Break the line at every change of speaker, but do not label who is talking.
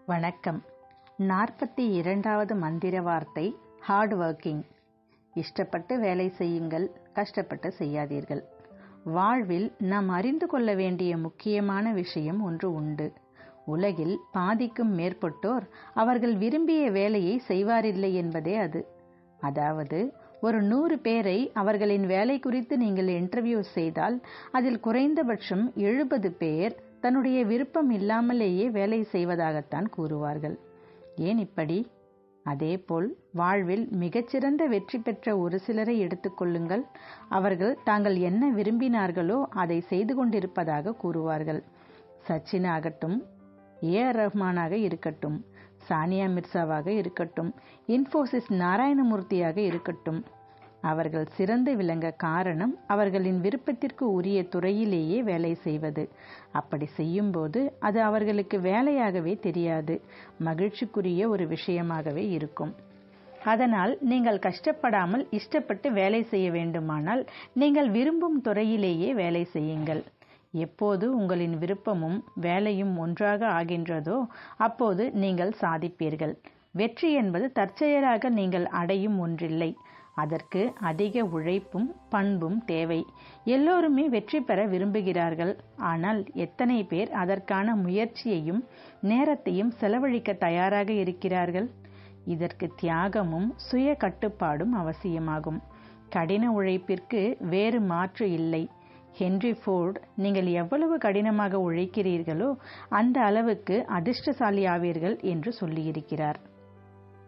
வணக்கம். 42வது மந்திர வார்த்தை ஹார்ட் ஒர்க்கிங். இஷ்டப்பட்டு வேலை செய்யுங்கள், கஷ்டப்பட்டு செய்யாதீர்கள். வாழ்வில் நாம் அறிந்து கொள்ள வேண்டிய முக்கியமான விஷயம் ஒன்று உண்டு. உலகில் பாதிக்கும் மேற்பட்டோர் அவர்கள் விரும்பிய வேலையை செய்வாரில்லை என்பதே அது. அதாவது, ஒரு 100 பேரை அவர்களின் வேலை குறித்து நீங்கள் இன்டர்வியூ செய்தால் அதில் குறைந்தபட்சம் 70 பேர் தன்னுடைய விருப்பம் இல்லாமலேயே வேலை செய்வதாகத்தான் கூறுவார்கள். ஏன் இப்படி? அதேபோல் வாழ்வில் மிகச்சிறந்த வெற்றி பெற்ற ஒரு சிலரை எடுத்துக்கொள்ளுங்கள். அவர்கள் தாங்கள் என்ன விரும்பினார்களோ அதை செய்து கொண்டிருப்பதாக கூறுவார்கள். சச்சின் ஆகட்டும், ஏ.ஆர். ரஹ்மானாக இருக்கட்டும், சானியா மிர்சாவாக இருக்கட்டும், இன்ஃபோசிஸ் நாராயணமூர்த்தியாக இருக்கட்டும், அவர்கள் சிறந்து விளங்க காரணம் அவர்களின் விருப்பத்திற்கு உரிய துறையிலேயே வேலை செய்வது. அப்படி செய்யும்போது அது அவர்களுக்கு வேலையாகவே தெரியாது, மகிழ்ச்சிக்குரிய ஒரு விஷயமாகவே இருக்கும். அதனால் நீங்கள் கஷ்டப்படாமல் இஷ்டப்பட்டு வேலை செய்ய வேண்டுமானால் நீங்கள் விரும்பும் துறையிலேயே வேலை செய்யுங்கள். எப்போது உங்களின் விருப்பமும் வேலையும் ஒன்றாக ஆகின்றதோ அப்போது நீங்கள் சாதிப்பீர்கள். வெற்றி என்பது தற்செயலாக நீங்கள் அடையும் ஒன்றில்லை. அதற்கு அதிக உழைப்பும் பண்பும் தேவை. எல்லோருமே வெற்றி பெற விரும்புகிறார்கள். ஆனால் எத்தனை பேர் அதற்கான முயற்சியையும் நேரத்தையும் செலவழிக்க தயாராக இருக்கிறார்கள்? இதற்கு தியாகமும் சுய கட்டுப்பாடும் அவசியமாகும். கடின உழைப்பிற்கு வேறு மாற்று இல்லை. ஹென்றி ஃபோர்டு, நீங்கள் எவ்வளவு கடினமாக உழைக்கிறீர்களோ அந்த அளவுக்கு அதிர்ஷ்டசாலி ஆவீர்கள் என்று சொல்லியிருக்கிறார்.